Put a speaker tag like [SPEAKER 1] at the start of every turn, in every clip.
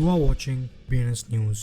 [SPEAKER 1] You are watching BNS News.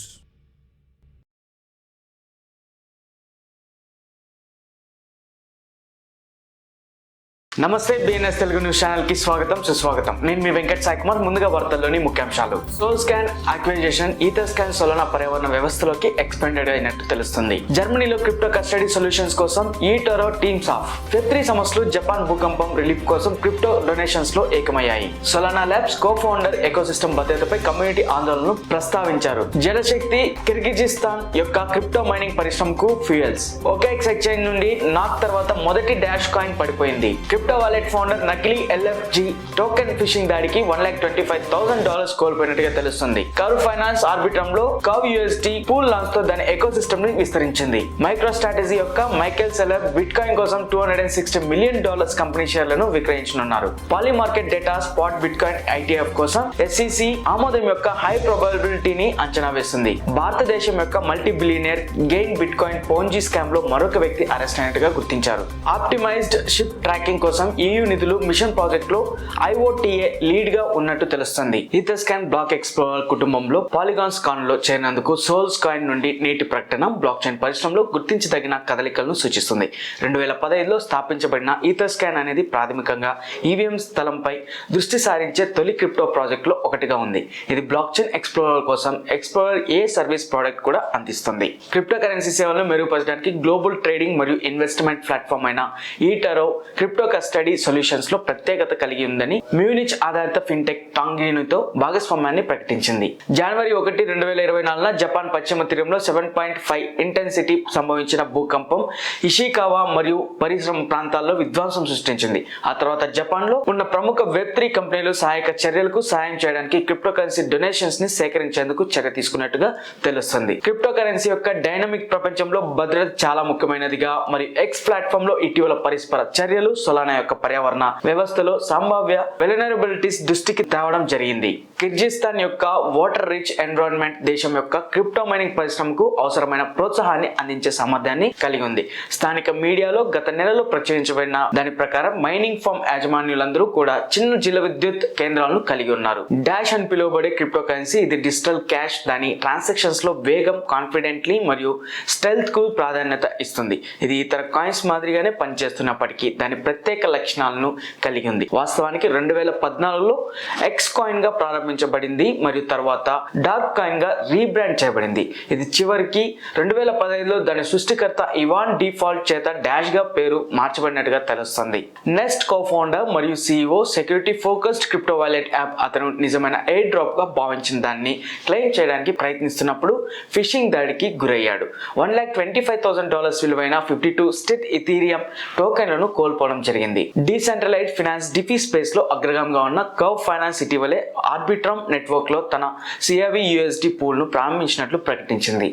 [SPEAKER 2] నమస్తే BNS Telugu news channel కి స్వాగతం సుస్వాగతం. నేను మీ వెంకట్ సాయి కుమార్. ముందుగా వార్తల్లోని ముఖ్యాంశాలు. Solscan acquisition Etherscan Solana పర్యావరణ వ్యవస్థలోకి ఎక్స్పెండెడ్ అయినట్టు తెలుస్తుంది. జర్మనీలో క్రిప్టో కస్టడీ సొల్యూషన్స్ కోసం ఈటరో టీమ్స్ ఆఫ్ వెబ్3 సంస్థలు జపాన్ భూకంపం రిలీఫ్ కోసం క్రిప్టో డొనేషన్స్ లో ఏకమయ్యాయి. Solana Labs co founder ecosystem భద్రతపై కమ్యూనిటీ ఆందోళనను ప్రస్తావించారు. జలశక్తి కిర్గిజిస్తాన్ యొక్క క్రిప్టో మైనింగ్ పరిశ్రమకు ఫ్యూయల్స్. OKX ఎక్స్చేంజ్ నుండి నాక్ తర్వాత మొదటి డాష్ కాయిన్ పడిపోయింది. క్రిప్టో వాలెట్ ఫౌండర్ నకిలీ LFG టోకెన్ ఫిషింగ్ దాడికి $1,25,000 కోల్పోయినట్టుగా తెలుస్తుంది. కర్వ్ ఫైనాన్స్ ఆర్బిట్రంలో కర్వ్ USD పూల్ లాంచ్ తో దాని ఎకోసిస్టమ్ ని విస్తరించింది. మైక్రో స్ట్రాటజీ యొక్క మైకెల్ సెలర్ బిట్ కాయిన్ కోసం $260 మిలియన్ కంపెనీ షేర్లను విక్రయించనున్నారు. Polymarket data spot bit coin ITF కోసం SEC ఆమోదం యొక్క హై ప్రాబబిలిటీని అంచనా వేస్తుంది. భారతదేశం యొక్క multi billionaire gain bit coin Ponzi scam లో మరొక వ్యక్తి అరెస్ట్ అయినట్టుగా గుర్తించారు. ఆప్టిమైజ్డ్ షిప్ ట్రాకింగ్ కోసం EU నిధులు మిషన్ ప్రాజెక్ట్ లో IOTA లీడ్ గా ఉన్నట్టు తెలుస్తుంది. ఈథర్ స్కాన్ బ్లాక్ ఎక్స్ప్లోరర్ కుటుంబంలో పాలిగాన్స్ కాన్ లో చేరినందుకు సోల్స్ కాయిన్ నుండి నేటి ప్రకటన బ్లాక్ చైన్ పరిశ్రమలో గుర్తించదగిన కదలికలను సూచిస్తుంది. 2015లో స్థాపించబడిన ఈథర్ స్కాన్ అనేది ప్రాథమికంగా EVM స్థలంపై దృష్టి సారించే తొలి క్రిప్టో ప్రాజెక్ట్ లో ఒకటిగా ఉంది. ఇది బ్లాక్ చైన్ ఎక్స్ప్లోరర్ కోసం ఎక్స్ప్లోరర్ ఏ సర్వీస్ ప్రోడక్ట్ కూడా అందిస్తుంది. క్రిప్టో కరెన్సీ సేవలను మెరుగుపరచడానికి గ్లోబల్ ట్రేడింగ్ మరియు ఇన్వెస్ట్మెంట్ ప్లాట్ఫామ్ అయిన ఈటరో క్రిప్టో కస్టడీ సొల్యూషన్స్ లో ప్రత్యేకత కలిగి ఉందని మ్యూనిచ్ ఆధారిత ఫిన్టెక్ టాంగినుతో భాగస్వామ్యాన్ని ప్రకటించింది. జనవరి 1, 2024 జపాన్ పశ్చిమ తీరంలో 7.5 ఇంటెన్సిటీ సంభవించిన భూకంపం ఇషికావా మరియు పరిశ్రమ ప్రాంతాల్లో విధ్వంసం సృష్టించింది. ఆ తర్వాత జపాన్ లో ఉన్న ప్రముఖ వెబ్3 కంపెనీలు సహాయక చర్యలకు సహాయం చేయడానికి క్రిప్టో కరెన్సీ డొనేషన్స్ ని సేకరించేందుకు చర్య తీసుకున్నట్టుగా తెలుస్తుంది. క్రిప్టో కరెన్సీ యొక్క డైనమిక్ ప్రపంచంలో భద్రత చాలా ముఖ్యమైనదిగా మరియు ఎక్స్ ప్లాట్ఫామ్ లో ఇటీవల పరస్పర చర్యలు సోలానా యొక్క పర్యావరణ వ్యవస్థలో సంభావ్య వెలనరబిలిటీస్ దృష్టికి తేవడం జరిగింది. కిర్గిజిస్తాన్ యొక్క వాటర్ రిచ్ ఎన్విరాన్మెంట్ దేశం యొక్క క్రిప్టో మైనింగ్ పరిశ్రమకు అవసరమైన ప్రోత్సాహాన్ని అందించే సామర్థ్యాన్ని కలిగి ఉంది. స్థానిక మీడియాలో గత నెలలో ప్రచురించబడిన దాని ప్రకారం మైనింగ్ ఫామ్ యాజమాన్యులందరూ కూడా చిన్న జల విద్యుత్ కేంద్రాలను కలిగి ఉన్నారు. డాష్ అని పిలువబడే క్రిప్టో కరెన్సీ ఇది డిజిటల్ క్యాష్ దాని ట్రాన్సాక్షన్స్ లో వేగం, కాన్ఫిడెంట్లీ మరియు స్టెల్త్ కు ప్రాధాన్యత ఇస్తుంది. ఇది ఇతర కాయిన్స్ మాదిరిగానే పనిచేస్తున్నప్పటికీ దాని ప్రత్యేక లక్షణాలను కలిగి ఉంది. వాస్తవానికి 2014లో ఎక్స్ కాయిన్ గా ప్రారంభించబడింది మరియు తర్వాత డార్క్ కాయిన్ గా రీబ్రాండ్ చేయబడింది. ఇది చివరికి 2015లో దాని సృష్టికర్త ఇవాన్ డిఫాల్ట్ చేత డాష్ గా పేరు మార్చబడినట్టుగా తెలుస్తుంది. నెస్ట్ కో ఫౌండర్ మరియు CEO security focused crypto wallet app అతను నిజమైన ఎయిర్ డ్రాప్ గా భావించిన దాన్ని క్లెయిమ్ చేయడానికి ప్రయత్నిస్తున్నప్పుడు ఫిషింగ్ దాడికి గురయ్యాడు. $1,25,000 విలువైన 52 స్టేట్ ఇథీరియం టోకెన్లను కోల్పోవడం జరిగింది. డీసెంట్రలైజ్డ్ ఫైనాన్స్ డిఫీ స్పేస్ లో అగ్రగామిగా ఉన్న కర్వ్ ఫైనాన్స్ ఇటీవలే ఆర్బిట్రమ్ నెట్వర్క్ లో తన CRV USD పూల్ ను ప్రారంభించినట్లు ప్రకటించింది.